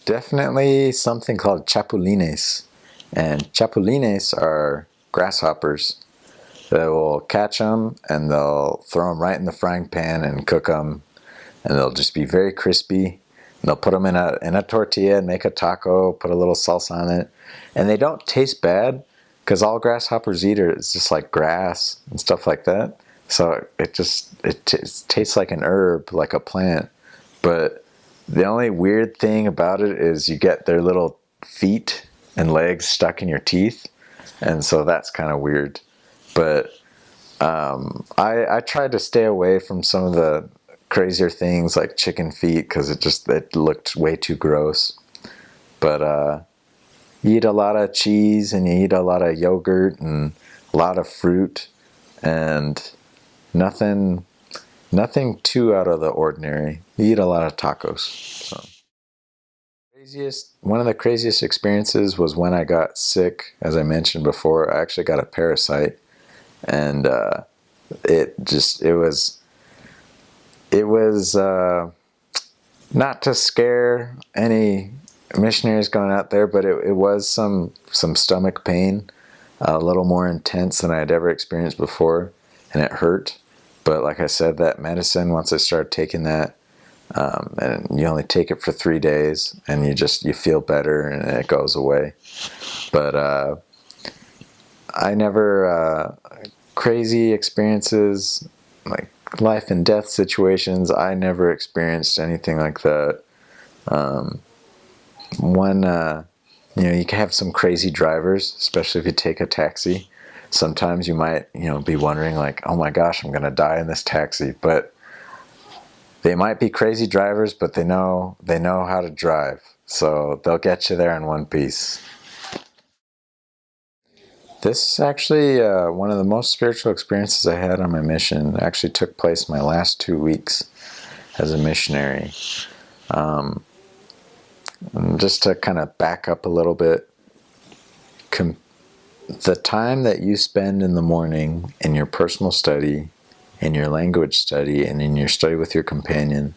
Definitely something called chapulines. And chapulines are grasshoppers. They will catch them and they'll throw them right in the frying pan and cook them. And they'll just be very crispy. And they'll put them in a tortilla and make a taco, put a little salsa on it. And they don't taste bad because all grasshoppers eat is just like grass and stuff like that. So it tastes like an herb, like a plant. But the only weird thing about it is you get their little feet and legs stuck in your teeth. And so that's kind of weird. But I tried to stay away from some of the crazier things like chicken feet because it looked way too gross. But you eat a lot of cheese and you eat a lot of yogurt and a lot of fruit and nothing too out of the ordinary. You eat a lot of tacos. So. One of the craziest experiences was when I got sick. As I mentioned before, I actually got a parasite, and it was not to scare any missionaries going out there, but it was some stomach pain, a little more intense than I had ever experienced before, and it hurt. But like I said, that medicine, once I started taking that, and you only take it for 3 days, and you feel better, and it goes away. But I never crazy experiences like life and death situations. I never experienced anything like that. You can have some crazy drivers, especially if you take a taxi. Sometimes you might, be wondering like, oh my gosh, I'm going to die in this taxi. But they might be crazy drivers, but they know how to drive. So they'll get you there in one piece. This is actually one of the most spiritual experiences I had on my mission. It actually took place my last 2 weeks as a missionary. And just to kind of back up a little bit, the time that you spend in the morning in your personal study, in your language study, and in your study with your companion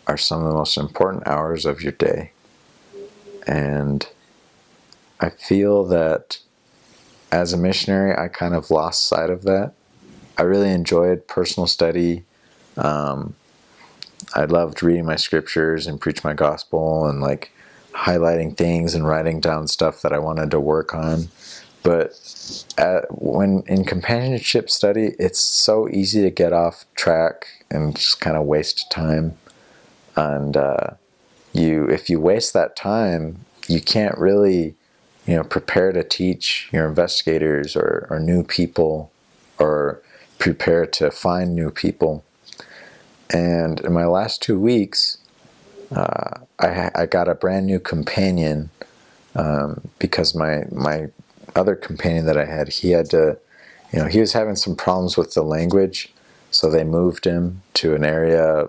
are some of the most important hours of your day. And I feel that as a missionary, I kind of lost sight of that. I really enjoyed personal study. I loved reading my scriptures and preach my gospel and like highlighting things and writing down stuff that I wanted to work on. But when in companionship study, it's so easy to get off track and just kind of waste time. And if you waste that time, you can't really, prepare to teach your investigators or new people, or prepare to find new people. And in my last 2 weeks, I got a brand new companion because my other companion that I had, he was having some problems with the language, so they moved him to an area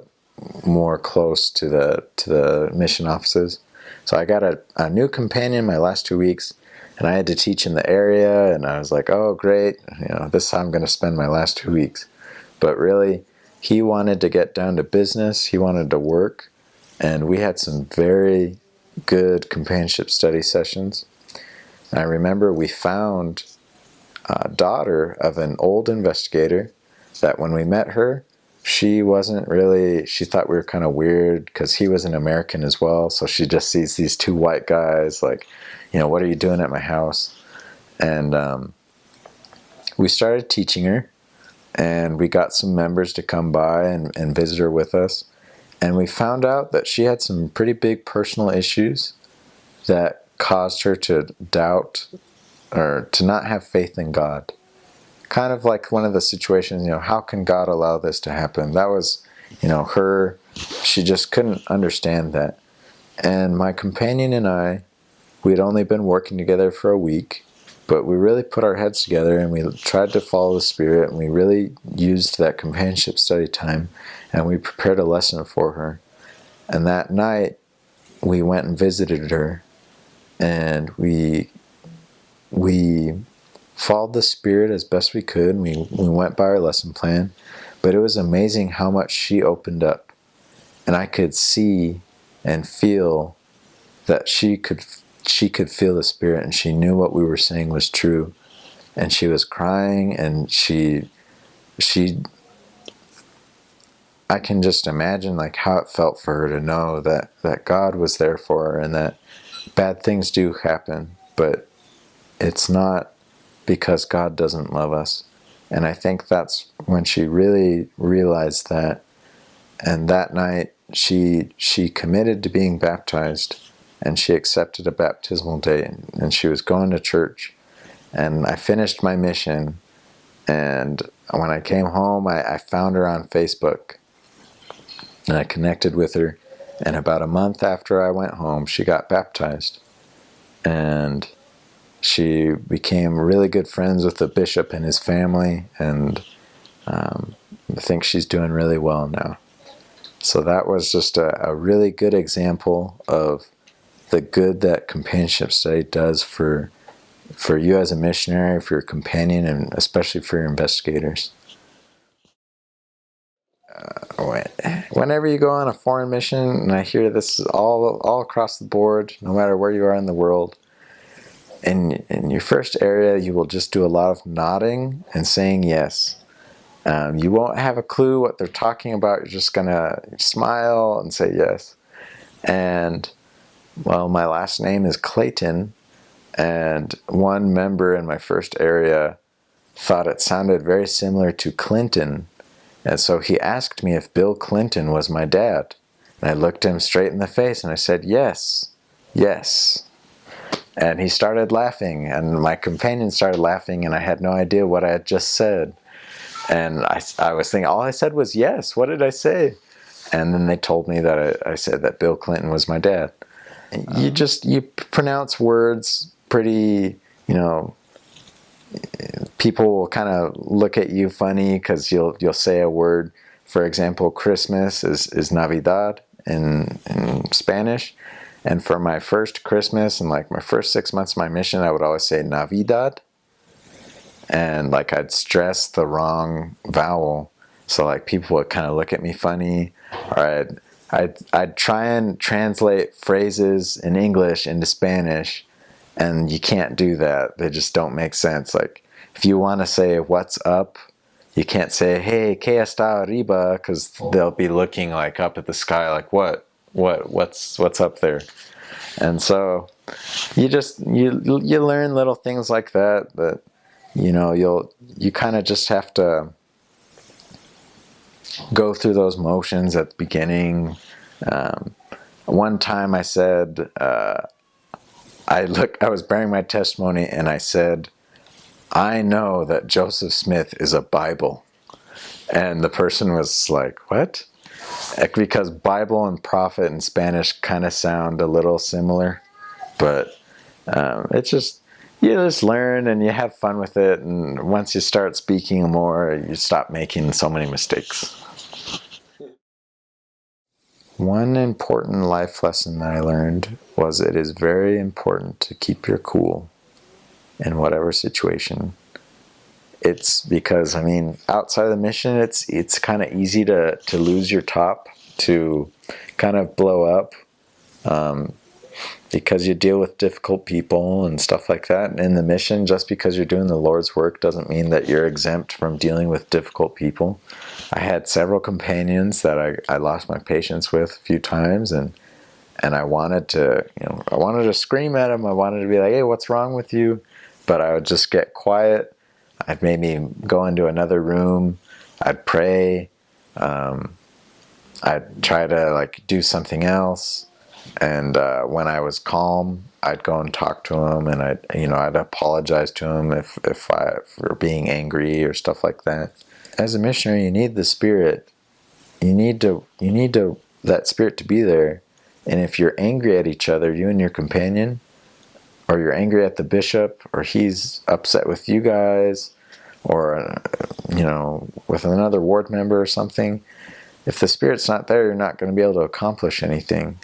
more close to the mission offices. So I got a new companion my last 2 weeks, and I had to teach in the area, and I was like, oh great, this is how I'm going to spend my last 2 weeks. But really, he wanted to get down to business, he wanted to work, and we had some very good companionship study sessions. And I remember we found a daughter of an old investigator that when we met her, she thought we were kind of weird because he was an American as well. So she just sees these two white guys like, what are you doing at my house? And we started teaching her, and we got some members to come by and visit her with us. And we found out that she had some pretty big personal issues that caused her to doubt or to not have faith in God. Kind of like one of the situations, how can God allow this to happen? That was, her, she just couldn't understand that. And my companion and I, we'd only been working together for a week, but we really put our heads together and we tried to follow the Spirit, and we really used that companionship study time, and we prepared a lesson for her. And that night, we went and visited her, and we followed the Spirit as best we could. We went by our lesson plan, but it was amazing how much she opened up, and I could see and feel that she could feel the Spirit, and she knew what we were saying was true, and she was crying, and she I can just imagine like how it felt for her to know that God was there for her, and that bad things do happen, but it's not because God doesn't love us. And I think that's when she really realized that. And that night she committed to being baptized, and she accepted a baptismal date, and she was going to church. And I finished my mission, and when I came home, I found her on Facebook, and I connected with her. And about a month after I went home, she got baptized. And she became really good friends with the bishop and his family, and I think she's doing really well now. So that was just a really good example of the good that companionship study does for you as a missionary, for your companion, and especially for your investigators. Whenever you go on a foreign mission, and I hear this all across the board, no matter where you are in the world, in your first area, you will just do a lot of nodding and saying yes. You won't have a clue what they're talking about. You're just going to smile and say yes. And, well, my last name is Clayton, and one member in my first area thought it sounded very similar to Clinton. And so he asked me if Bill Clinton was my dad. And I looked him straight in the face and I said, yes, yes. And he started laughing, and my companion started laughing, and I had no idea what I had just said. And I was thinking, all I said was yes. What did I say? And then they told me that I said that Bill Clinton was my dad. You pronounce words pretty, people will kind of look at you funny because you'll say a word. For example, Christmas is Navidad in Spanish. And for my first Christmas and like my first 6 months of my mission, I would always say Navidad. And like I'd stress the wrong vowel. So like people would kind of look at me funny, or I'd try and translate phrases in English into Spanish, and you can't do that. They just don't make sense. Like if you want to say what's up, you can't say, hey, ¿qué está arriba? Because they'll be looking like up at the sky like, what's up there? And so you learn little things like that you kind of just have to go through those motions at the beginning. One time I said, I was bearing my testimony, and I said, I know that Joseph Smith is a Bible. And the person was like, what? Because Bible and prophet in Spanish kind of sound a little similar, but it's just, you just learn and you have fun with it, and once you start speaking more, you stop making so many mistakes. One important life lesson that I learned was it is very important to keep your cool in whatever situation. It's because, outside of the mission, it's kind of easy to lose your top, to kind of blow up, because you deal with difficult people and stuff like that. And in the mission, just because you're doing the Lord's work doesn't mean that you're exempt from dealing with difficult people. I had several companions that I lost my patience with a few times, and I wanted to scream at them. I wanted to be like, hey, what's wrong with you? But I would just get quiet. I'd maybe go into another room. I'd pray. I'd try to do something else. And when I was calm, I'd go and talk to him, and I'd apologize to him for being angry or stuff like that. As a missionary, you need the Spirit. You need that Spirit to be there. And if you're angry at each other, you and your companion, or you're angry at the bishop, or he's upset with you guys, or with another ward member or something, if the Spirit's not there, you're not going to be able to accomplish anything.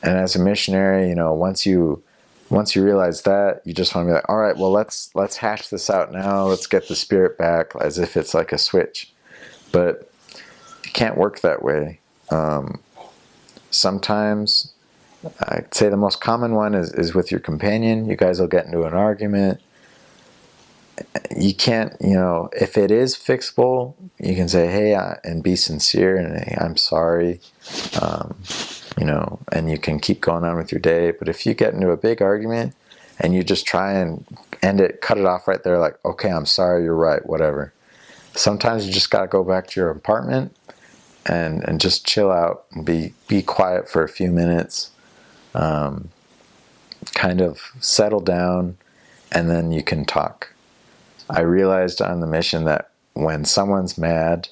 And as a missionary, once you realize that, you just want to be like, all right, well, let's hash this out now. Let's get the Spirit back, as if it's like a switch. But it can't work that way. Sometimes I'd say the most common one is with your companion. You guys will get into an argument. You can't, if it is fixable, you can say, hey, and be sincere, and hey, I'm sorry, and you can keep going on with your day. But if you get into a big argument and you just try and end it, cut it off right there, like, okay, I'm sorry, you're right, whatever. Sometimes you just got to go back to your apartment and just chill out and be quiet for a few minutes, kind of settle down, and then you can talk. I realized on the mission that when someone's mad,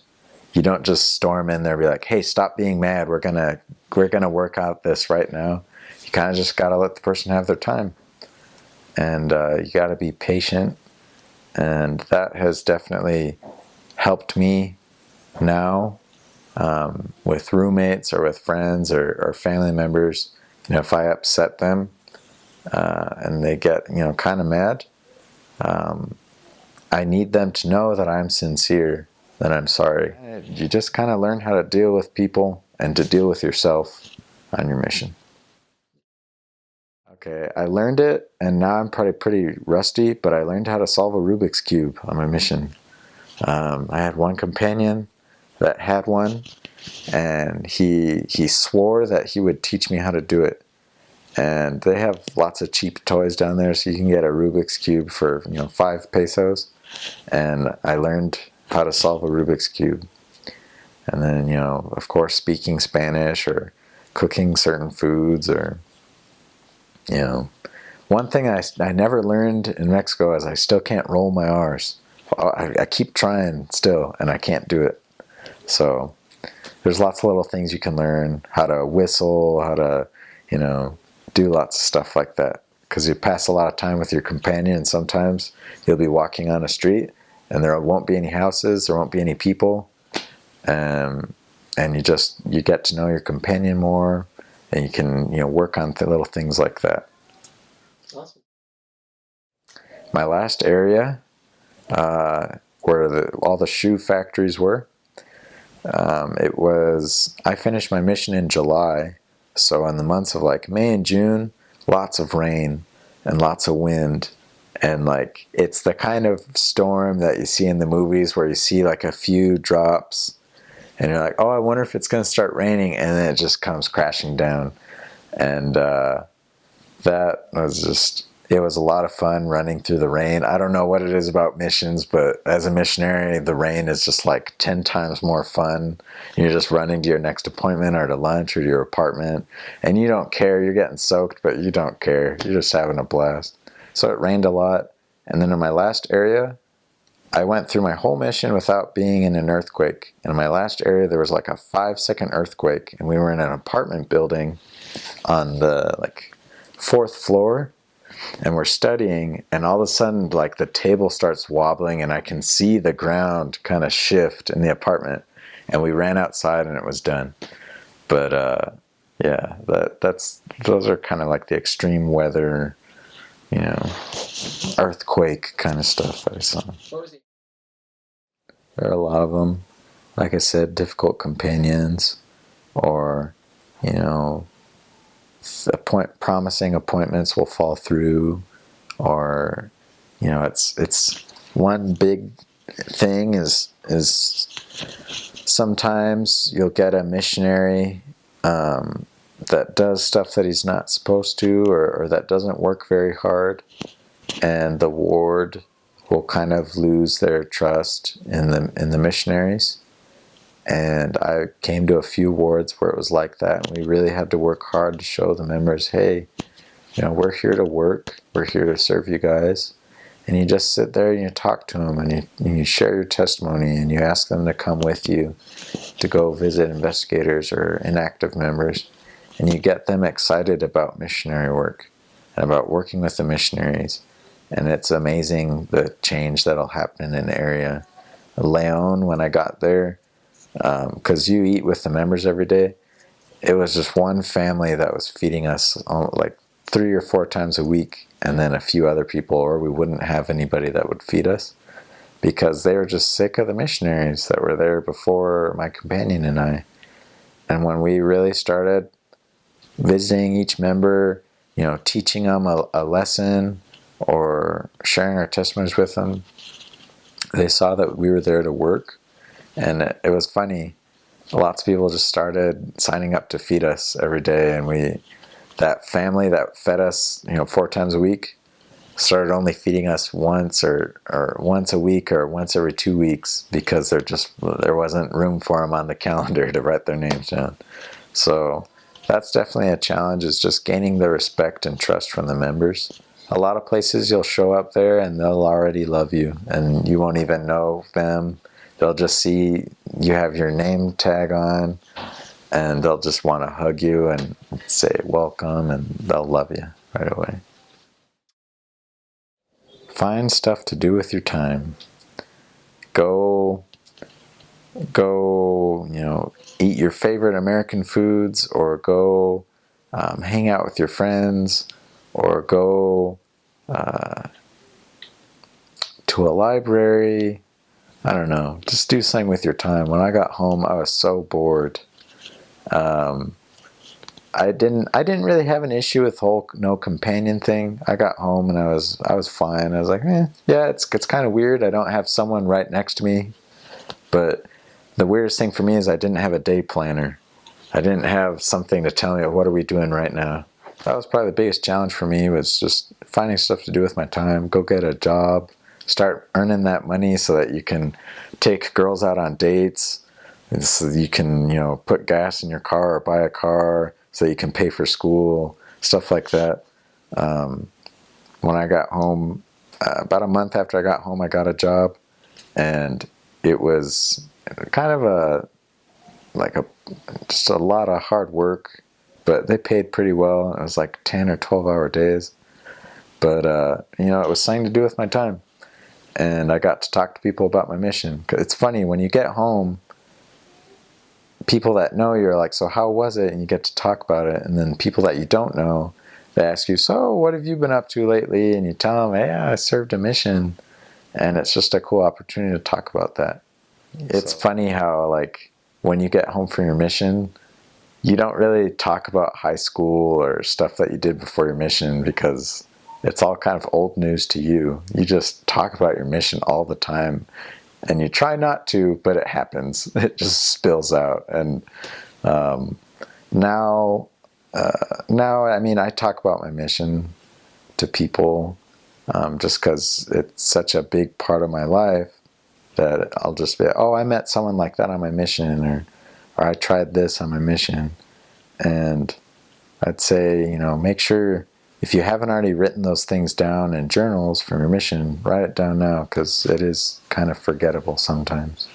you don't just storm in there and be like, hey, stop being mad. We're gonna work out this right now. You kind of just got to let the person have their time. And you got to be patient. And that has definitely helped me now, with roommates or with friends or family members. If I upset them and they get, kind of mad, I need them to know that I'm sincere, that I'm sorry. You just kind of learn how to deal with people and to deal with yourself on your mission. Okay, I learned it, and now I'm probably pretty rusty, but I learned how to solve a Rubik's Cube on my mission. I had one companion that had one, and he swore that he would teach me how to do it. And they have lots of cheap toys down there, so you can get a Rubik's Cube for 5 pesos. And I learned how to solve a Rubik's Cube. And then, of course, speaking Spanish or cooking certain foods, or, one thing I never learned in Mexico is I still can't roll my R's. I keep trying still, and I can't do it. So there's lots of little things you can learn, how to whistle, how to, do lots of stuff like that. Because you pass a lot of time with your companion, and sometimes you'll be walking on a street and there won't be any houses, there won't be any people, and you get to know your companion more, and you can work on little things like that. Awesome. My last area, where all the shoe factories were, I finished my mission in July, so in the months of like May and June, lots of rain and lots of wind, and like it's the kind of storm that you see in the movies where you see like a few drops and you're like, oh, I wonder if it's going to start raining, and then it just comes crashing down. And it was a lot of fun running through the rain. I don't know what it is about missions, but as a missionary, the rain is just like 10 times more fun. You're just running to your next appointment or to lunch or to your apartment, and you don't care. You're getting soaked, but you don't care. You're just having a blast. So it rained a lot. And then in my last area, I went through my whole mission without being in an earthquake. And in my last area, there was like a 5-second earthquake, and we were in an apartment building on the 4th floor. And we're studying, and all of a sudden, like, the table starts wobbling, and I can see the ground kind of shift in the apartment. And we ran outside, and it was done. But yeah, those are kind of like the extreme weather, earthquake kind of stuff that I saw. There are a lot of them. Like I said, difficult companions, or promising appointments will fall through, or it's one big thing is sometimes you'll get a missionary that does stuff that he's not supposed to, or that doesn't work very hard, and the ward will kind of lose their trust in the missionaries. And I came to a few wards where it was like that, and we really had to work hard to show the members, hey, we're here to work, we're here to serve you guys. And you just sit there and you talk to them, and you share your testimony, and you ask them to come with you to go visit investigators or inactive members, and you get them excited about missionary work and about working with the missionaries. And it's amazing the change that'll happen in an area. Leon, when I got there, because you eat with the members every day, it was just one family that was feeding us like 3 or 4 times a week, and then a few other people, or we wouldn't have anybody that would feed us, because they were just sick of the missionaries that were there before my companion and I. And when we really started visiting each member, teaching them a lesson or sharing our testimonies with them, they saw that we were there to work. And it was funny. Lots of people just started signing up to feed us every day. And that family that fed us, 4 times a week, started only feeding us once or once a week or once every 2 weeks because there wasn't room for them on the calendar to write their names down. So that's definitely a challenge, is just gaining the respect and trust from the members. A lot of places you'll show up there and they'll already love you and you won't even know them. They'll just see you have your name tag on and they'll just want to hug you and say welcome, and they'll love you right away. Find stuff to do with your time. Go, eat your favorite American foods, or go hang out with your friends, or go to a library. I don't know. Just do something with your time. When I got home, I was so bored. I didn't really have an issue with the whole no companion thing. I got home and I was fine. I was like, yeah, it's kind of weird. I don't have someone right next to me. But the weirdest thing for me is I didn't have a day planner. I didn't have something to tell me, what are we doing right now? That was probably the biggest challenge for me, was just finding stuff to do with my time. Go get a job, start earning that money so that you can take girls out on dates. And so you can, put gas in your car or buy a car so you can pay for school, stuff like that. When I got home, about a month after I got home, I got a job, and it was kind of just a lot of hard work, but they paid pretty well. It was like 10 or 12-hour days. But, it was something to do with my time. And I got to talk to people about my mission. It's funny, when you get home, people that know you are like, so how was it? And you get to talk about it. And then people that you don't know, they ask you, so what have you been up to lately? And you tell them, hey, I served a mission. And it's just a cool opportunity to talk about that. It's funny how, when you get home from your mission, you don't really talk about high school or stuff that you did before your mission, because it's all kind of old news to you. You just talk about your mission all the time. And you try not to, but it happens. It just spills out. And now, I talk about my mission to people just because it's such a big part of my life, that I'll just be, oh, I met someone like that on my mission, or I tried this on my mission. And I'd say, make sure, if you haven't already written those things down in journals from your mission, write it down now, because it is kind of forgettable sometimes.